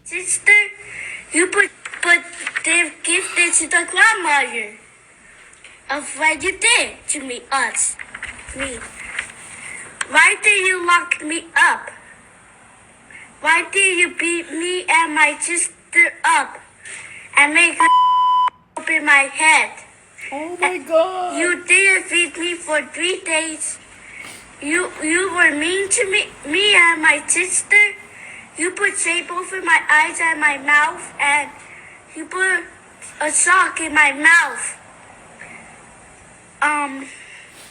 sister, you put the gift into the grandmother of what you did to me. Why did you lock me up? Why did you beat me and my sister up and make her open my head? Oh my God. You didn't feed me for 3 days. You were mean to me and my sister. You put tape over my eyes and my mouth, and you put a sock in my mouth.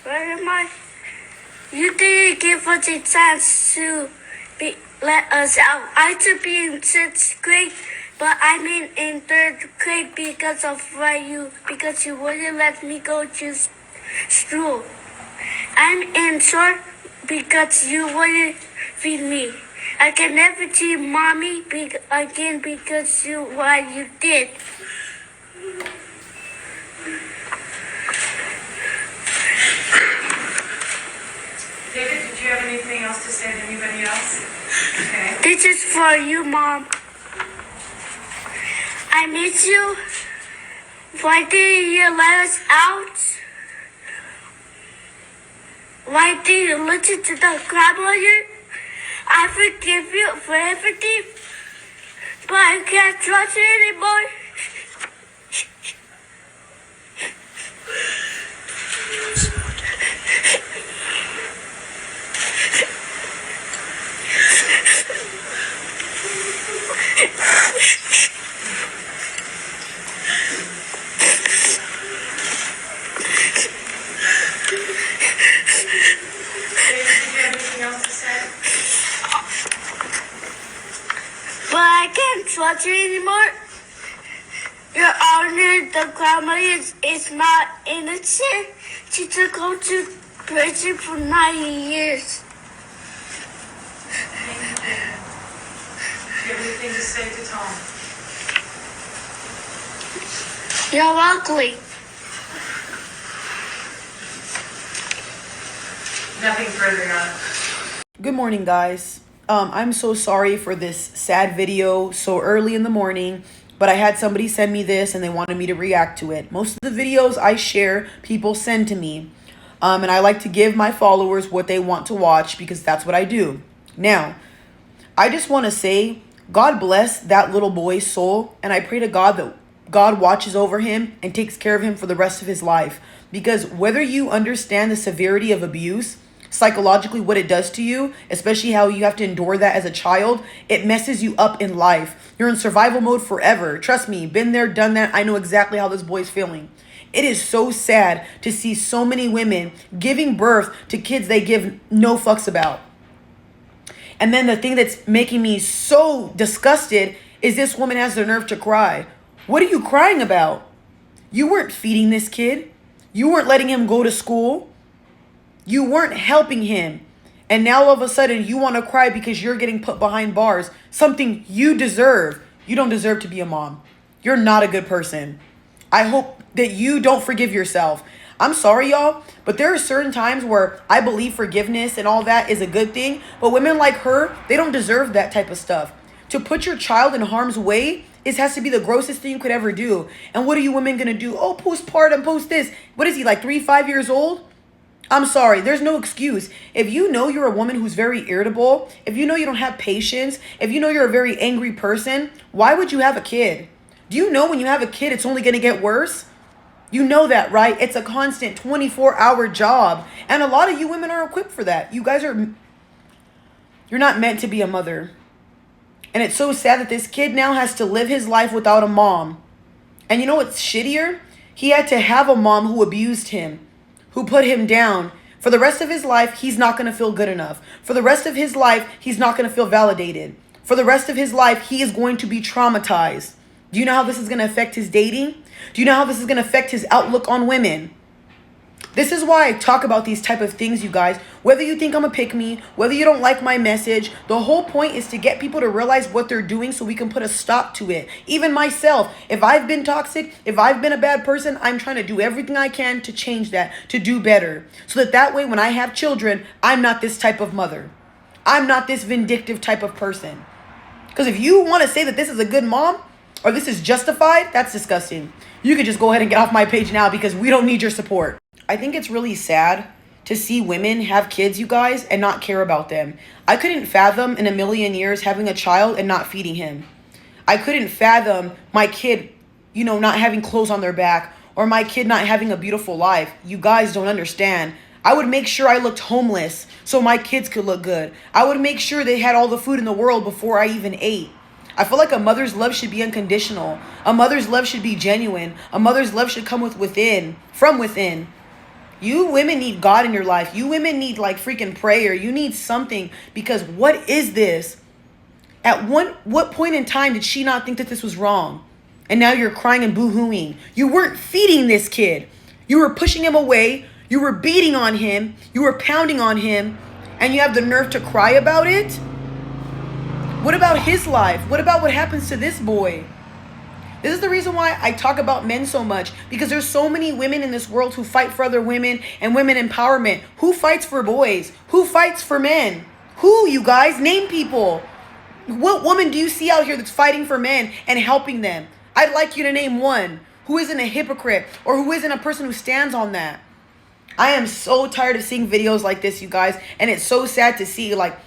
Where am I? You didn't give us a chance to let us out. I should be in 6th grade, but I'm in 3rd grade because you wouldn't let me go to school. I'm in short because you wouldn't feed me. I can never see mommy again because what you did. David, did you have anything else to say to anybody else? Okay. This is for you, Mom. I miss you. Why did you let us out? Why did you listen to the grandmother? I forgive you for everything, but I can't trust you anymore. But I can't trust you anymore. Your Honor, the grandma is not innocent. She took her to prison for 9 years. Do you have anything to say to Tom? You're ugly. Nothing further on. Good morning, guys. I'm so sorry for this sad video so early in the morning, but I had somebody send me this and they wanted me to react to it. Most of the videos I share, people send to me. And I like to give my followers what they want to watch because that's what I do. Now, I just want to say, God bless that little boy's soul. And I pray to God that God watches over him and takes care of him for the rest of his life. Because whether you understand the severity of abuse, psychologically what it does to you, especially how you have to endure that as a child, it messes you up in life. You're in survival mode forever. Trust me, been there, done that. I know exactly how this boy's feeling. It is so sad to see so many women giving birth to kids they give no fucks about. And then the thing that's making me so disgusted is this woman has the nerve to cry. What are you crying about? You weren't feeding this kid. You weren't letting him go to school. You weren't helping him. And now all of a sudden you want to cry because you're getting put behind bars. Something you deserve. You don't deserve to be a mom. You're not a good person. I hope that you don't forgive yourself. I'm sorry, y'all, but there are certain times where I believe forgiveness and all that is a good thing. But women like her, they don't deserve that type of stuff. To put your child in harm's way, it has to be the grossest thing you could ever do. And what are you women going to do? Oh, postpartum, post this. What is he, like 5 years old? I'm sorry, there's no excuse. If you know you're a woman who's very irritable, if you know you don't have patience, if you know you're a very angry person, why would you have a kid? Do you know when you have a kid, it's only going to get worse? You know that, right? It's a constant 24-hour job. And a lot of you women are equipped for that. You're not meant to be a mother. And it's so sad that this kid now has to live his life without a mom. And you know what's shittier? He had to have a mom who abused him, who put him down. For the rest of his life, he's not going to feel good enough. For the rest of his life, he's not going to feel validated. For the rest of his life, he is going to be traumatized. Do you know how this is going to affect his dating? Do you know how this is going to affect his outlook on women? This is why I talk about these type of things, you guys. Whether you think I'm a pick-me, whether you don't like my message, the whole point is to get people to realize what they're doing so we can put a stop to it. Even myself, if I've been toxic, if I've been a bad person, I'm trying to do everything I can to change that, to do better. So that way, when I have children, I'm not this type of mother. I'm not this vindictive type of person. Because if you want to say that this is a good mom or this is justified, that's disgusting. You could just go ahead and get off my page now because we don't need your support. I think it's really sad to see women have kids, you guys, and not care about them. I couldn't fathom in a million years having a child and not feeding him. I couldn't fathom my kid, not having clothes on their back or my kid not having a beautiful life. You guys don't understand. I would make sure I looked homeless so my kids could look good. I would make sure they had all the food in the world before I even ate. I feel like a mother's love should be unconditional. A mother's love should be genuine. A mother's love should come from within. You women need God in your life. You women need like freaking prayer. You need something, because what is this? At what point in time did she not think that this was wrong? And now you're crying and boo-hooing. You weren't feeding this kid. You were pushing him away. You were beating on him. You were pounding on him. And you have the nerve to cry about it? What about his life? What about what happens to this boy? This is the reason why I talk about men so much, because there's so many women in this world who fight for other women and women empowerment. Who fights for boys? Who fights for men? Who, you guys? Name people. What woman do you see out here that's fighting for men and helping them? I'd like you to name one who isn't a hypocrite or who isn't a person who stands on that. I am so tired of seeing videos like this, you guys, and it's so sad to see, like,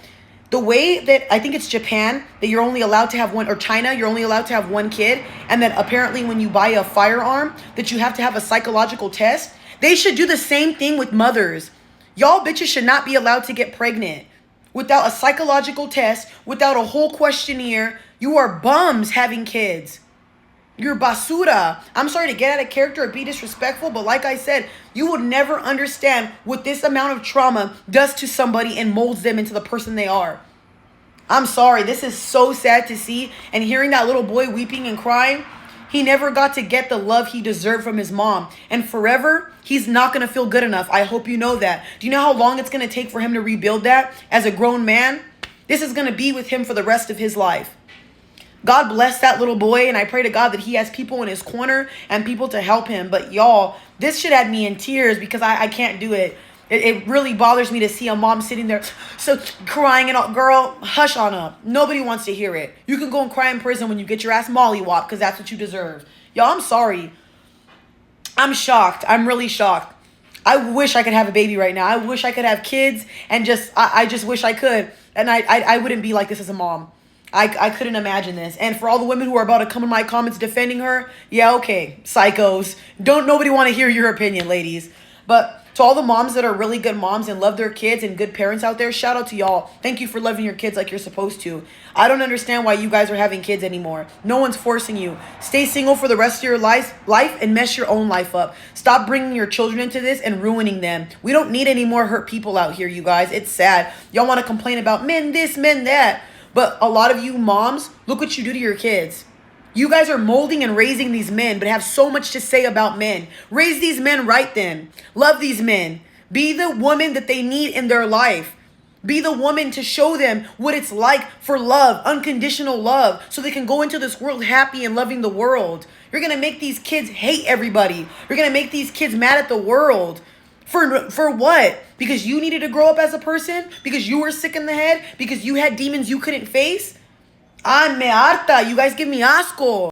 the way that I think it's Japan that you're only allowed to have one, or China, you're only allowed to have one kid, and that apparently when you buy a firearm that you have to have a psychological test. They should do the same thing with mothers. Y'all bitches should not be allowed to get pregnant without a psychological test, without a whole questionnaire. You are bums having kids. You're basura. I'm sorry to get out of character or be disrespectful, but like I said, you would never understand what this amount of trauma does to somebody and molds them into the person they are. I'm sorry. This is so sad to see. And hearing that little boy weeping and crying, he never got to get the love he deserved from his mom. And forever, he's not going to feel good enough. I hope you know that. Do you know how long it's going to take for him to rebuild that as a grown man? This is going to be with him for the rest of his life. God bless that little boy, and I pray to God that he has people in his corner and people to help him. But y'all, this shit had me in tears because I can't do it. It really bothers me to see a mom sitting there so crying and all. Girl, hush on up. Nobody wants to hear it. You can go and cry in prison when you get your ass mollywopped because that's what you deserve. Y'all, I'm sorry. I'm shocked. I'm really shocked. I wish I could have a baby right now. I wish I could have kids and I just wish I could. And I wouldn't be like this as a mom. I couldn't imagine this. And for all the women who are about to come in my comments defending her, yeah, okay, psychos. Don't nobody want to hear your opinion, ladies. But to all the moms that are really good moms and love their kids and good parents out there, shout out to y'all. Thank you for loving your kids like you're supposed to. I don't understand why you guys are having kids anymore. No one's forcing you. Stay single for the rest of your life and mess your own life up. Stop bringing your children into this and ruining them. We don't need any more hurt people out here, you guys. It's sad. Y'all want to complain about men this, men that. But a lot of you moms, look what you do to your kids. You guys are molding and raising these men, but have so much to say about men. Raise these men right then. Love these men. Be the woman that they need in their life. Be the woman to show them what it's like for love, unconditional love, so they can go into this world happy and loving the world. You're going to make these kids hate everybody. You're going to make these kids mad at the world. For what? Because you needed to grow up as a person? Because you were sick in the head? Because you had demons you couldn't face? I'm me harta. You guys give me asco.